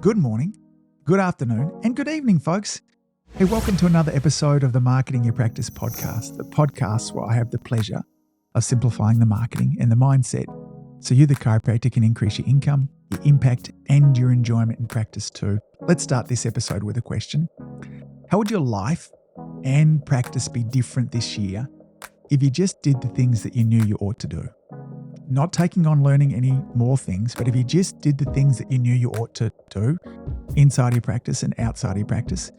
Good morning, good afternoon, and good evening, folks. Hey, welcome to another episode of the Marketing Your Practice podcast, the podcast where I have the pleasure of simplifying the marketing and the mindset so you, the chiropractor, can increase your income, your impact, and your enjoyment in practice too. Let's start this episode with a question. How would your life and practice be different this year if you just did the things that you knew you ought to do? Not taking on learning any more things, but if you just did the things that you knew you ought to do inside your practice and outside your practice,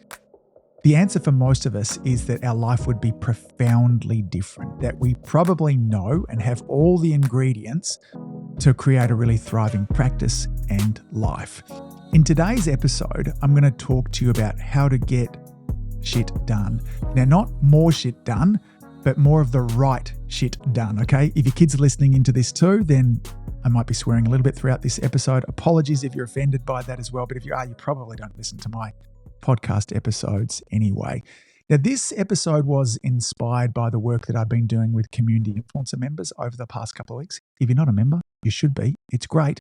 the answer for most of us is that our life would be profoundly different, that we probably know and have all the ingredients to create a really thriving practice and life. In today's episode, I'm going to talk to you about how to get shit done. Now, not more shit done, but more of the right shit done, okay? If your kids are listening into this too, then I might be swearing a little bit throughout this episode. Apologies if you're offended by that as well, but if you are, you probably don't listen to my podcast episodes anyway. Now, this episode was inspired by the work that I've been doing with community influencer members over the past couple of weeks. If you're not a member, you should be. It's great.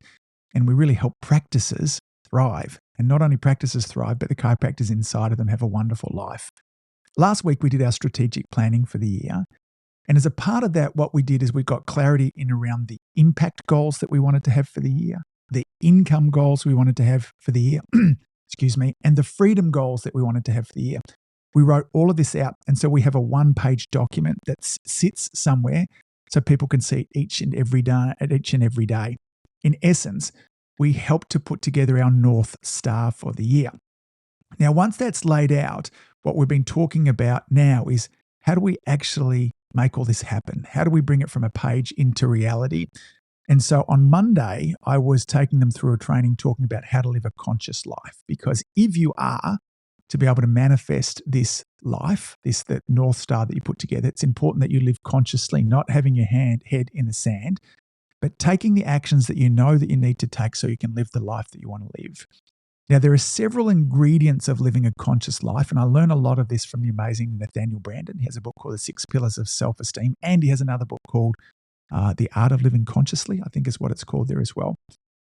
And we really help practices thrive. And not only practices thrive, but the chiropractors inside of them have a wonderful life. Last week, we did our strategic planning for the year. And as a part of that, what we did is we got clarity in around the impact goals that we wanted to have for the year, the income goals we wanted to have for the year, and the freedom goals that we wanted to have for the year. We wrote all of this out. And so we have a one-page document that sits somewhere so people can see it each and every day. In essence, we help to put together our North Star for the year. Now, once that's laid out, what we've been talking about now is how do we actually make all this happen? How do we bring it from a page into reality? And so on Monday, I was taking them through a training talking about how to live a conscious life. Because if you are to be able to manifest this life, the North Star that you put together, it's important that you live consciously, not having your head in the sand, but taking the actions that you know that you need to take so you can live the life that you want to live. Now, there are several ingredients of living a conscious life, and I learn a lot of this from the amazing Nathaniel Brandon. He has a book called The 6 Pillars of Self-Esteem, and he has another book called The Art of Living Consciously, I think is what it's called there as well.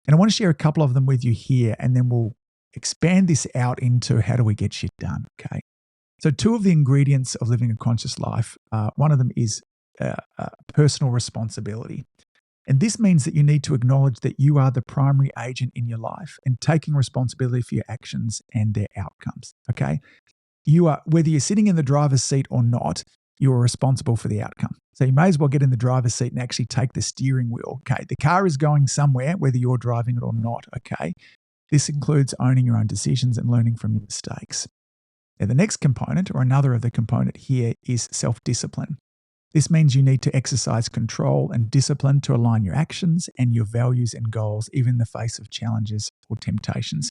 And I want to share a couple of them with you here, and then we'll expand this out into how do we get shit done, okay? So 2 of the ingredients of living a conscious life, one of them is personal responsibility. And this means that you need to acknowledge that you are the primary agent in your life and taking responsibility for your actions and their outcomes, okay? You are, whether you're sitting in the driver's seat or not, you are responsible for the outcome. So you may as well get in the driver's seat and actually take the steering wheel, okay? The car is going somewhere, whether you're driving it or not, okay? This includes owning your own decisions and learning from your mistakes. Now, the next component, or another of the component here, is self-discipline. This means you need to exercise control and discipline to align your actions and your values and goals, even in the face of challenges or temptations.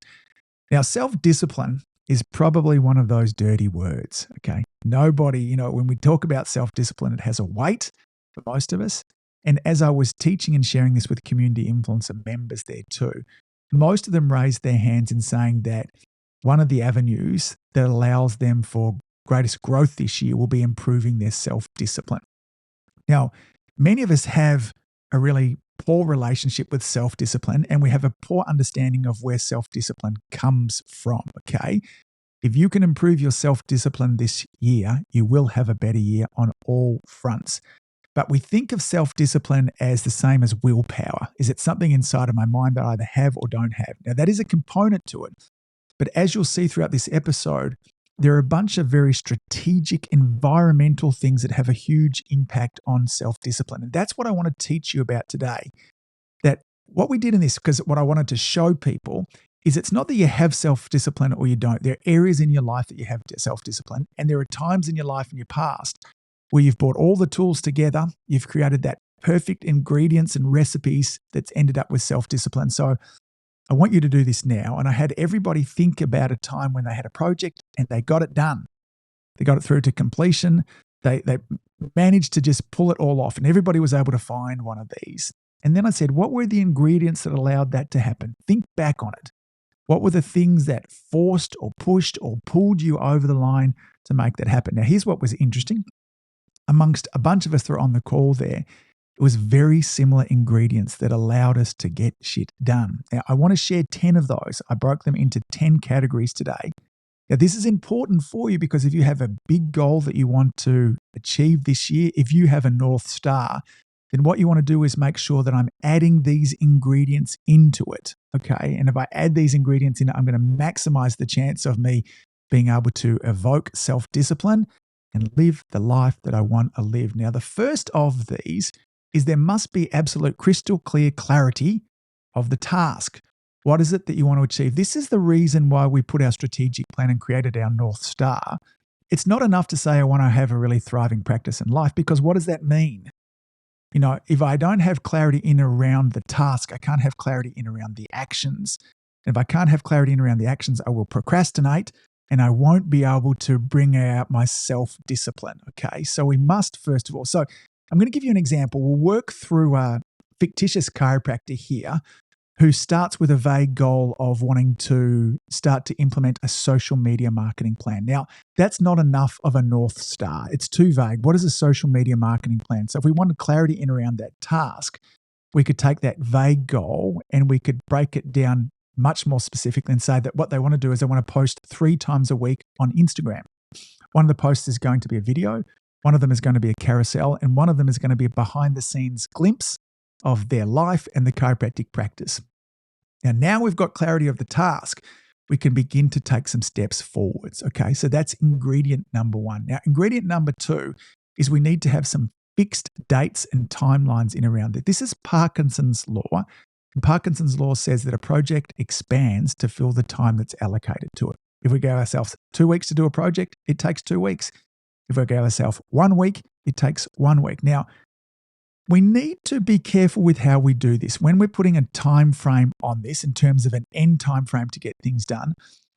Now, self-discipline is probably one of those dirty words, okay? Nobody, when we talk about self-discipline, it has a weight for most of us. And as I was teaching and sharing this with community influencer members there too, most of them raised their hands in saying that one of the avenues that allows them for greatest growth this year will be improving their self-discipline. Now, many of us have a really poor relationship with self-discipline, and we have a poor understanding of where self-discipline comes from, okay? If you can improve your self-discipline this year, you will have a better year on all fronts. But we think of self-discipline as the same as willpower. Is it something inside of my mind that I either have or don't have? Now, that is a component to it. But as you'll see throughout this episode, there are a bunch of very strategic environmental things that have a huge impact on self-discipline. And that's what I want to teach you about today. That what we did in this, because what I wanted to show people is it's not that you have self-discipline or you don't. There are areas in your life that you have self-discipline. And there are times in your life in your past where you've brought all the tools together, you've created that perfect ingredients and recipes that's ended up with self-discipline. So I want you to do this now. And I had everybody think about a time when they had a project and they got it done. They got it through to completion. They managed to just pull it all off. And everybody was able to find one of these. And then I said, what were the ingredients that allowed that to happen? Think back on it. What were the things that forced or pushed or pulled you over the line to make that happen? Now, here's what was interesting. Amongst a bunch of us that are on the call there, It was very similar ingredients that allowed us to get shit done. Now, I want to share 10 of those. I broke them into 10 categories today. Now, this is important for you because if you have a big goal that you want to achieve this year, if you have a North Star, then what you want to do is make sure that I'm adding these ingredients into it, okay? And if I add these ingredients in, I'm going to maximize the chance of me being able to evoke self-discipline and live the life that I want to live. Now, the first of these is there must be absolute crystal clear clarity of the task. What is it that you want to achieve? This is the reason why we put our strategic plan and created our North Star. It's not enough to say I want to have a really thriving practice in life, because what does that mean? You know, if I don't have clarity in around the task, I can't have clarity in around the actions. And if I can't have clarity in around the actions, I will procrastinate and I won't be able to bring out my self-discipline, okay? So we must, first of all, so I'm going to give you an example. We'll work through a fictitious chiropractor here who starts with a vague goal of wanting to start to implement a social media marketing plan. Now, that's not enough of a North Star. It's too vague. What is a social media marketing plan? So if we wanted clarity in around that task, we could take that vague goal and we could break it down much more specifically and say that what they want to do is they want to post 3 times a week on Instagram. One of the posts is going to be a video, one of them is going to be a carousel, and one of them is going to be a behind-the-scenes glimpse of their life and the chiropractic practice. Now we've got clarity of the task, we can begin to take some steps forwards. Okay, so that's ingredient number 1. Now, ingredient number 2 is we need to have some fixed dates and timelines in around it. This is Parkinson's law. And Parkinson's law says that a project expands to fill the time that's allocated to it. If we give ourselves 2 weeks to do a project, it takes 2 weeks. If we give ourselves 1 week, it takes 1 week. Now, we need to be careful with how we do this. When we're putting a time frame on this in terms of an end time frame to get things done,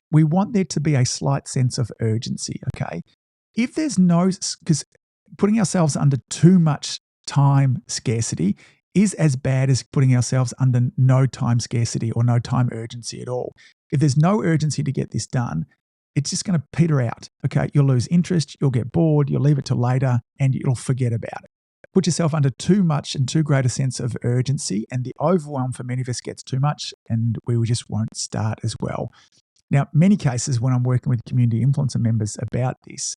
we want there to be a slight sense of urgency, okay? If there's no, because putting ourselves under too much time scarcity is as bad as putting ourselves under no time scarcity or no time urgency at all. If there's no urgency to get this done, it's just going to peter out, okay? You'll lose interest, you'll get bored, you'll leave it till later, and you'll forget about it. Put yourself under too much and too great a sense of urgency, and the overwhelm for many of us gets too much, and we just won't start as well. Now, many cases when I'm working with community influencer members about this,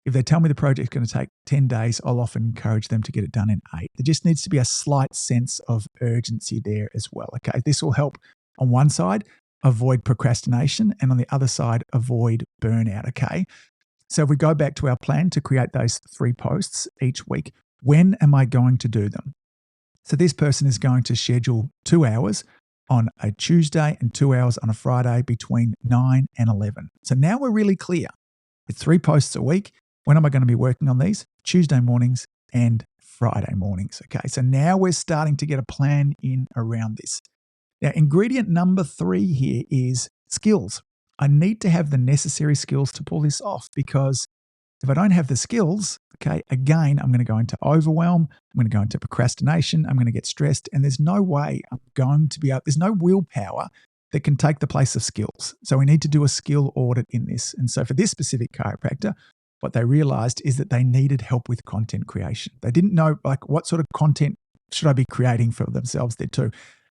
if they tell me the project's going to take 10 days, I'll often encourage them to get it done in 8. There just needs to be a slight sense of urgency there as well, okay? This will help on one side avoid procrastination, and on the other side, avoid burnout, okay? So if we go back to our plan to create those 3 posts each week, when am I going to do them? So this person is going to schedule 2 hours on a Tuesday and 2 hours on a Friday between 9 and 11. So now we're really clear. It's 3 posts a week. When am I going to be working on these? Tuesday mornings and Friday mornings. Okay, so now we're starting to get a plan in around this. Now, ingredient number 3 here is skills. I need to have the necessary skills to pull this off, because if I don't have the skills, okay, again, I'm going to go into overwhelm, I'm going to go into procrastination, I'm going to get stressed, and there's no way I'm going to be able, there's no willpower that can take the place of skills. So we need to do a skill audit in this. And so for this specific chiropractor, what they realized is that they needed help with content creation. They didn't know, like, what sort of content should I be creating for themselves there too.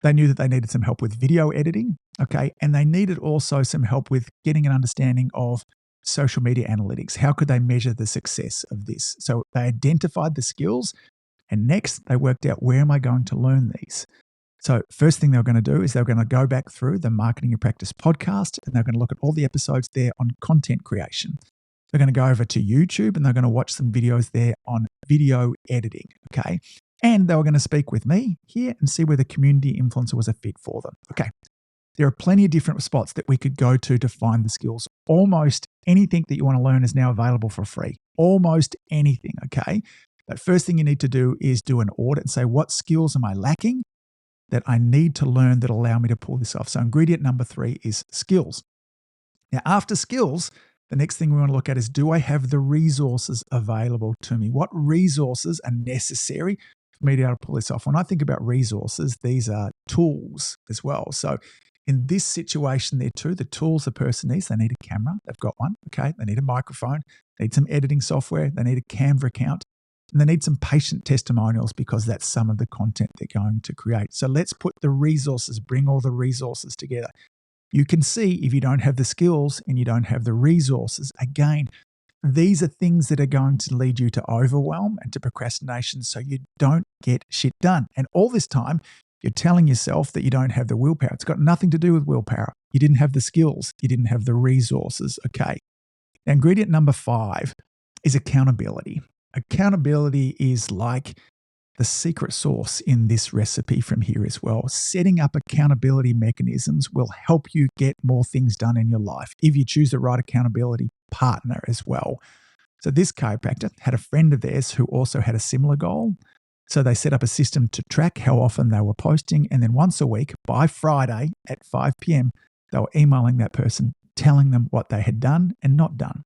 They knew that they needed some help with video editing, okay, and they needed also some help with getting an understanding of social media analytics. How could they measure the success of this? So they identified the skills, and next they worked out, where am I going to learn these? So first thing they were going to do is they were going to go back through the Marketing Your Practice podcast, and they're going to look at all the episodes there on content creation. They're going to go over to YouTube and they're going to watch some videos there on video editing, okay? And they were going to speak with me here and see whether community influencer was a fit for them. Okay, there are plenty of different spots that we could go to find the skills. Almost anything that you want to learn is now available for free. Almost anything, okay? But first thing you need to do is do an audit and say, what skills am I lacking that I need to learn that allow me to pull this off? So ingredient number 3 is skills. Now, after skills, the next thing we want to look at is, do I have the resources available to me? What resources are necessary for me to be able to pull this off? When I think about resources, these are tools as well. So in this situation there too, the tools a person needs, they need a camera. They've got one, okay? They need a microphone. They need some editing software. They need a Canva account. And they need some patient testimonials because that's some of the content they're going to create. So let's put the resources, bring all the resources together. You can see if you don't have the skills and you don't have the resources, again, these are things that are going to lead you to overwhelm and to procrastination so you don't get shit done. And all this time, you're telling yourself that you don't have the willpower. It's got nothing to do with willpower. You didn't have the skills. You didn't have the resources. Okay. Now, ingredient number 5 is accountability. Accountability is like the secret sauce in this recipe from here as well. Setting up accountability mechanisms will help you get more things done in your life if you choose the right accountability partner as well. So this chiropractor had a friend of theirs who also had a similar goal. So they set up a system to track how often they were posting. And then once a week, by Friday at 5 p.m., they were emailing that person, telling them what they had done and not done.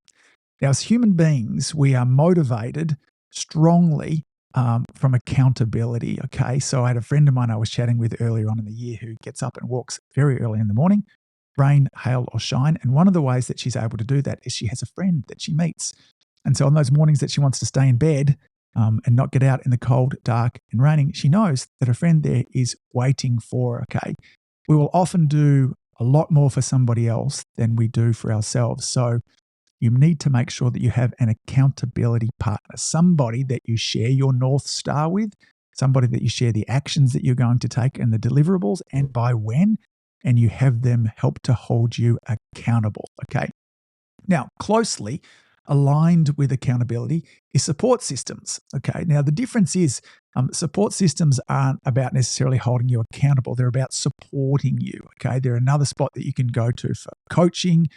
Now, as human beings, we are motivated strongly from accountability, okay? So I had a friend of mine I was chatting with earlier on in the year who gets up and walks very early in the morning, rain, hail, or shine. And one of the ways that she's able to do that is she has a friend that she meets. And so on those mornings that she wants to stay in bed and not get out in the cold, dark, and raining, she knows that a friend there is waiting for her, okay? We will often do a lot more for somebody else than we do for ourselves. So you need to make sure that you have an accountability partner, somebody that you share your North Star with, somebody that you share the actions that you're going to take and the deliverables and by when, and you have them help to hold you accountable, okay? Now, closely aligned with accountability is support systems, okay? Now, the difference is support systems aren't about necessarily holding you accountable. They're about supporting you, okay? They're another spot that you can go to for coaching,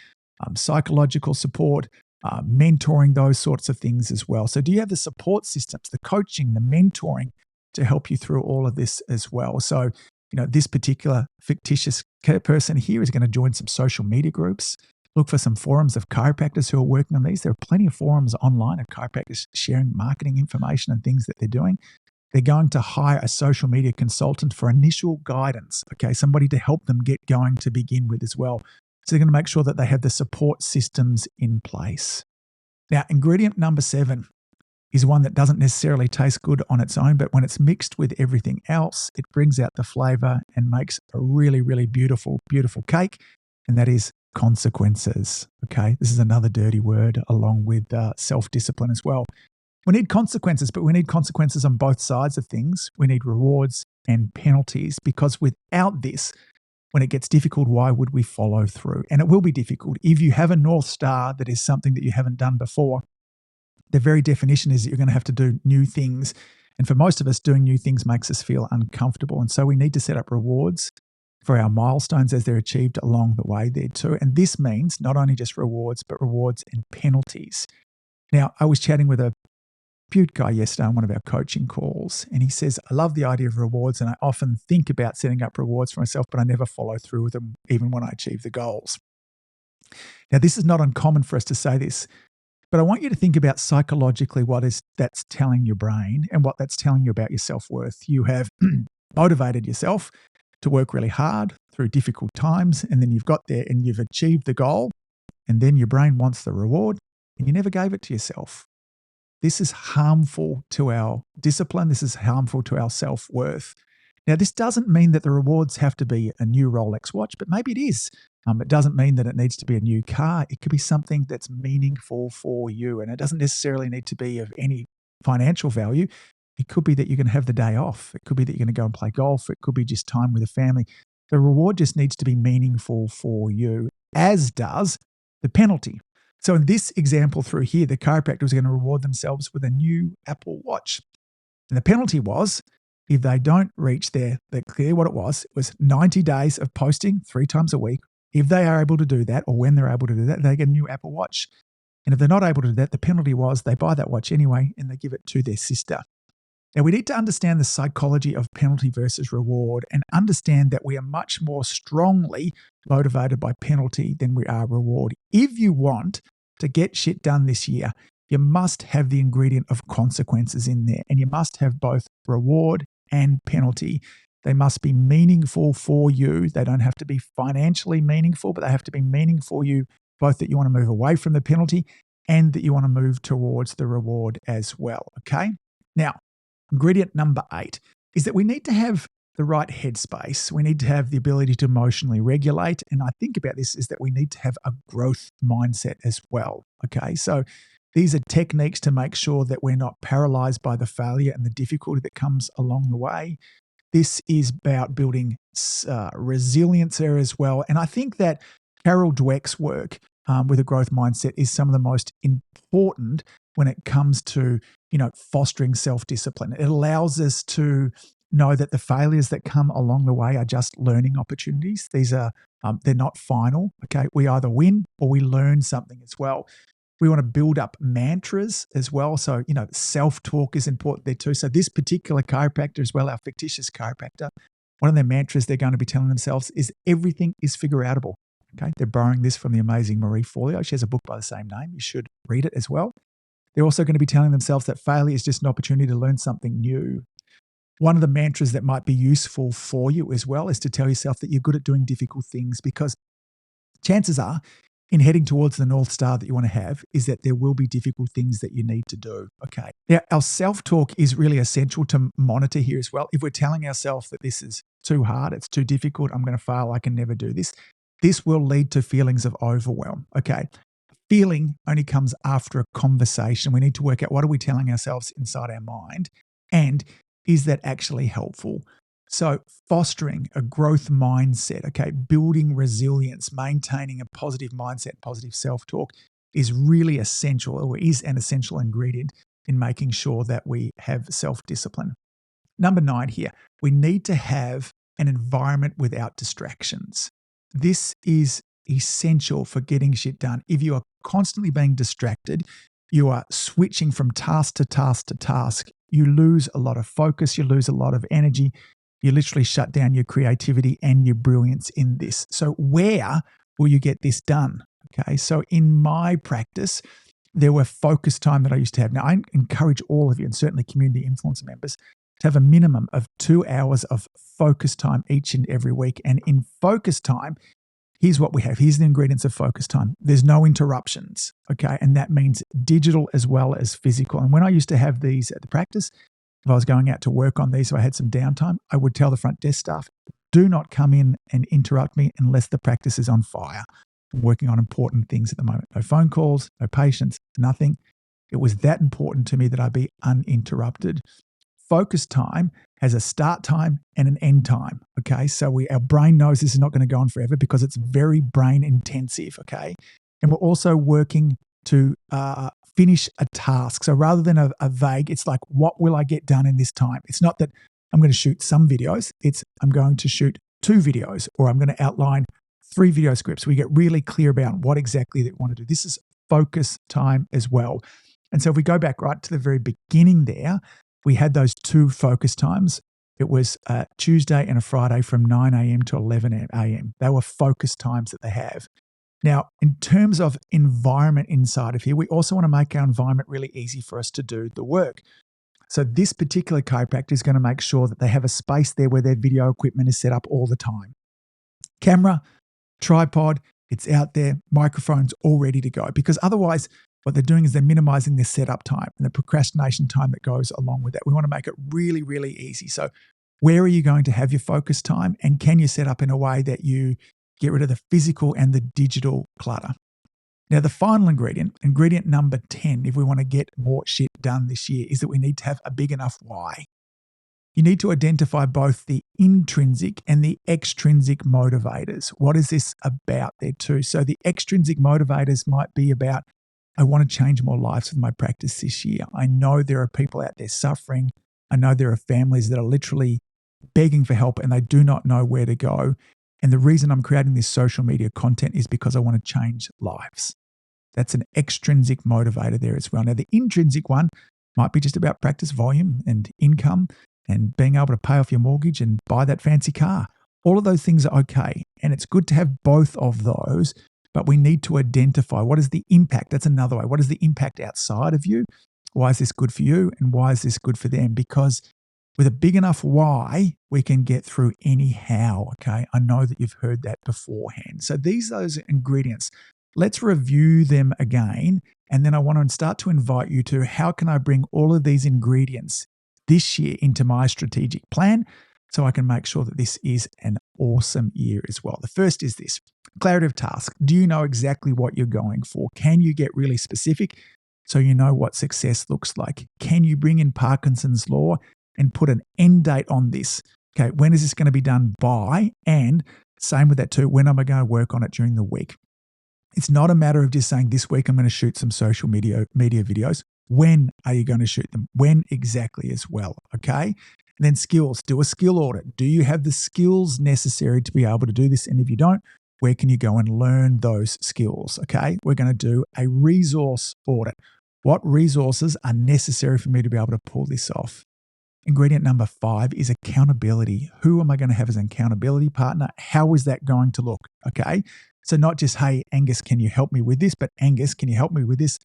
psychological support, mentoring, those sorts of things as well. So do you have the support systems, the coaching, the mentoring to help you through all of this as well? So, this particular fictitious person here is going to join some social media groups, look for some forums of chiropractors who are working on these. There are plenty of forums online of chiropractors sharing marketing information and things that they're doing. They're going to hire a social media consultant for initial guidance, okay, somebody to help them get going to begin with as well. So they're going to make sure that they have the support systems in place. Now, ingredient number 7 is one that doesn't necessarily taste good on its own, but when it's mixed with everything else, it brings out the flavor and makes a really, really beautiful, beautiful cake, and that is consequences, okay? This is another dirty word along with self-discipline as well. We need consequences, but we need consequences on both sides of things. We need rewards and penalties because without this, when it gets difficult, why would we follow through? And it will be difficult. If you have a North Star that is something that you haven't done before, the very definition is that you're going to have to do new things. And for most of us, doing new things makes us feel uncomfortable. And so we need to set up rewards for our milestones as they're achieved along the way there too. And this means not only just rewards, but rewards and penalties. Now, I was chatting with a Butte guy yesterday on one of our coaching calls, and he says, I love the idea of rewards, and I often think about setting up rewards for myself, but I never follow through with them, even when I achieve the goals. Now, this is not uncommon for us to say this, but I want you to think about psychologically what is that's telling your brain and what that's telling you about your self-worth. You have motivated yourself to work really hard through difficult times, and then you've got there and you've achieved the goal, and then your brain wants the reward, and you never gave it to yourself. This is harmful to our discipline. This is harmful to our self-worth. Now, this doesn't mean that the rewards have to be a new Rolex watch, but maybe it is. It doesn't mean that it needs to be a new car. It could be something that's meaningful for you, and it doesn't necessarily need to be of any financial value. It could be that you're going to have the day off. It could be that you're going to go and play golf. It could be just time with the family. The reward just needs to be meaningful for you, as does the penalty. So in this example through here, the chiropractor was going to reward themselves with a new Apple Watch. And the penalty was, if they don't reach what it was 90 days of posting 3 times a week. If they are able to do that, or when they're able to do that, they get a new Apple Watch. And if they're not able to do that, the penalty was they buy that watch anyway and they give it to their sister. Now, we need to understand the psychology of penalty versus reward and understand that we are much more strongly motivated by penalty than we are reward. If you want to get shit done this year, you must have the ingredient of consequences in there, and you must have both reward and penalty. They must be meaningful for you. They don't have to be financially meaningful, but they have to be meaningful for you, both that you want to move away from the penalty and that you want to move towards the reward as well, okay? Now, ingredient number 8 is that we need to have the right headspace. We need to have the ability to emotionally regulate. And I think about this is that we need to have a growth mindset as well. Okay. So these are techniques to make sure that we're not paralyzed by the failure and the difficulty that comes along the way. This is about building resilience there as well. And I think that Carol Dweck's work with a growth mindset is some of the most important when it comes to, fostering self-discipline. It allows us to know that the failures that come along the way are just learning opportunities. These are, they're not final. Okay. We either win or we learn something as well. We want to build up mantras as well. So, self-talk is important there too. So this particular chiropractor as well, our fictitious chiropractor, one of their mantras they're going to be telling themselves is everything is figure outable. Okay. They're borrowing this from the amazing Marie Forleo. She has a book by the same name. You should read it as well. They're also going to be telling themselves that failure is just an opportunity to learn something new. One of the mantras that might be useful for you as well is to tell yourself that you're good at doing difficult things, because chances are in heading towards the North Star that you want to have is that there will be difficult things that you need to do. Okay. Now, our self-talk is really essential to monitor here as well. If we're telling ourselves that this is too hard, it's too difficult, I'm going to fail, I can never do this, this will lead to feelings of overwhelm. Okay. Feeling only comes after a conversation. We need to work out what are we telling ourselves inside our mind, and is that actually helpful? So fostering a growth mindset, okay, building resilience, maintaining a positive mindset, positive self-talk is really essential, or is an essential ingredient in making sure that we have self-discipline. Number 9 here, we need to have an environment without distractions. This is essential for getting shit done. If you are constantly being distracted, you are switching from task to task to task, you lose a lot of focus, you lose a lot of energy, you literally shut down your creativity and your brilliance in this. So where will you get this done? Okay, so in my practice, there were focus time that I used to have. Now, I encourage all of you, and certainly community influencer members, to have a minimum of 2 hours of focus time each and every week. And in focus time, here's what we have. Here's the ingredients of focus time. There's no interruptions, okay? And that means digital as well as physical. And when I used to have these at the practice, if I was going out to work on these, so I had some downtime, I would tell the front desk staff, do not come in and interrupt me unless the practice is on fire. I'm working on important things at the moment. No phone calls, no patients, nothing. It was that important to me that I be uninterrupted. Focus time has a start time and an end time, okay? So our brain knows this is not going to go on forever because it's very brain intensive, okay? And we're also working to finish a task. So rather than a vague, it's like, what will I get done in this time? It's not that I'm going to shoot some videos. It's I'm going to shoot 2 videos, or I'm going to outline 3 video scripts. We get really clear about what exactly they want to do. This is focus time as well. And so if we go back right to the very beginning there, we had those 2 focus times. It was a Tuesday and a Friday from 9 a.m. to 11 a.m. They were focus times that they have. Now, in terms of environment inside of here, we also want to make our environment really easy for us to do the work. So this particular chiropractor is going to make sure that they have a space there where their video equipment is set up all the time. Camera, tripod, it's out there, microphones all ready to go, because otherwise what they're doing is they're minimizing their setup time and the procrastination time that goes along with that. We want to make it really, really easy. So where are you going to have your focus time, and can you set up in a way that you get rid of the physical and the digital clutter? Now, the final ingredient number 10, if we want to get more shit done this year, is that we need to have a big enough why. You need to identify both the intrinsic and the extrinsic motivators. What is this about there too? So the extrinsic motivators might be about, I want to change more lives with my practice this year. I know there are people out there suffering. I know there are families that are literally begging for help and they do not know where to go. And the reason I'm creating this social media content is because I want to change lives. That's an extrinsic motivator there as well. Now, the intrinsic one might be just about practice volume and income and being able to pay off your mortgage and buy that fancy car. All of those things are okay. And it's good to have both of those, but we need to identify what is the impact. That's another way. What is the impact outside of you? Why is this good for you? And why is this good for them? Because with a big enough why, we can get through any how, okay? I know that you've heard that beforehand. So these are those ingredients. Let's review them again And then I want to start to invite you to how can I bring all of these ingredients this year into my strategic plan so I can make sure that this is an awesome year as well. The first is this: clarity of task. Do you know exactly what you're going for? Can you get really specific so you know what success looks like? Can you bring in Parkinson's law and put an end date on this? Okay, when is this going to be done by? And same with that too, when am I going to work on it during the week? It's not a matter of just saying this week I'm going to shoot some social media videos. When are you going to shoot them? When exactly as well, okay? And then skills. Do a skill audit. Do you have the skills necessary to be able to do this? And if you don't, where can you go and learn those skills, okay? We're going to do a resource audit. What resources are necessary for me to be able to pull this off? Ingredient number 5 is accountability. Who am I going to have as an accountability partner? How is that going to look, okay? So not just, hey, Angus, can you help me with this? But Angus, can you help me with this?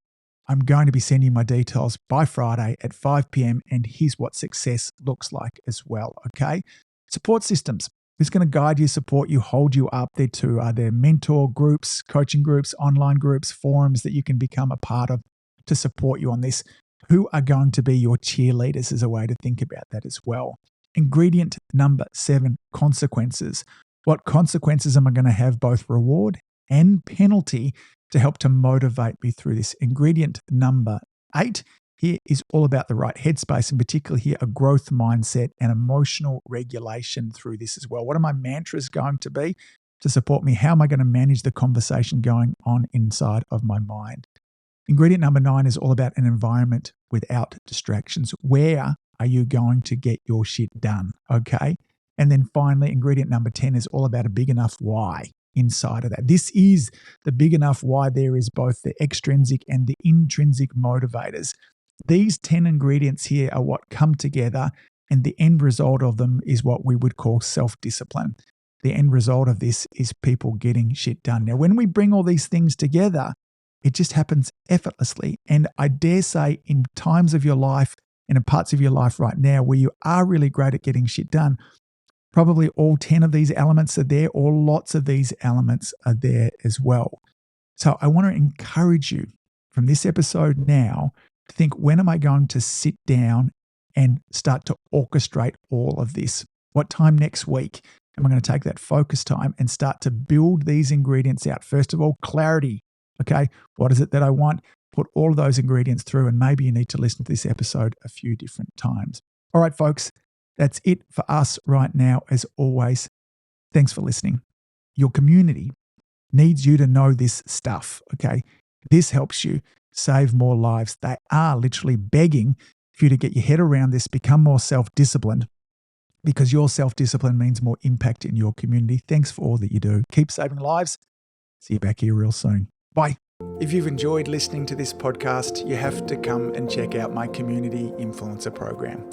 I'm going to be sending my details by Friday at 5 p.m. and here's what success looks like as well, okay? Support systems. Who's going to guide you, support you, hold you up? There too. Are there mentor groups, coaching groups, online groups, forums that you can become a part of to support you on this? Who are going to be your cheerleaders is a way to think about that as well. Ingredient number 7, consequences. What consequences am I going to have, both reward and penalty, to help to motivate me through this? Ingredient number 8 here is all about the right headspace, and particularly here, a growth mindset and emotional regulation through this as well. What are my mantras going to be to support me? How am I going to manage the conversation going on inside of my mind? Ingredient number 9 is all about an environment without distractions. Where are you going to get your shit done? Okay. And then finally, ingredient number 10 is all about a big enough why inside of that. This is the big enough why. There is both the extrinsic and the intrinsic motivators. These 10 ingredients here are what come together, and the end result of them is what we would call self-discipline. The end result of this is people getting shit done. Now, when we bring all these things together, it just happens effortlessly. And I dare say in times of your life and in parts of your life right now where you are really great at getting shit done, probably all 10 of these elements are there, or lots of these elements are there as well. So I want to encourage you from this episode now to think, when am I going to sit down and start to orchestrate all of this? What time next week am I going to take that focus time and start to build these ingredients out? First of all, clarity. Okay, what is it that I want? Put all of those ingredients through, and maybe you need to listen to this episode a few different times. All right, folks. That's it for us right now. As always, thanks for listening. Your community needs you to know this stuff, okay? This helps you save more lives. They are literally begging for you to get your head around this, become more self-disciplined, because your self-discipline means more impact in your community. Thanks for all that you do. Keep saving lives. See you back here real soon. Bye. If you've enjoyed listening to this podcast, you have to come and check out my Community Influencer Program.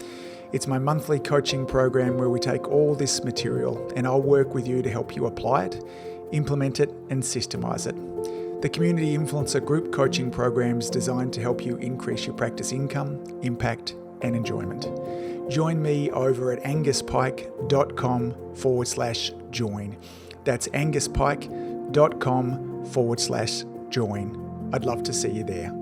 It's my monthly coaching program where we take all this material and I'll work with you to help you apply it, implement it, and systemize it. The Community Influencer Group Coaching Program is designed to help you increase your practice income, impact, and enjoyment. Join me over at anguspyke.com/join. That's anguspyke.com/join. I'd love to see you there.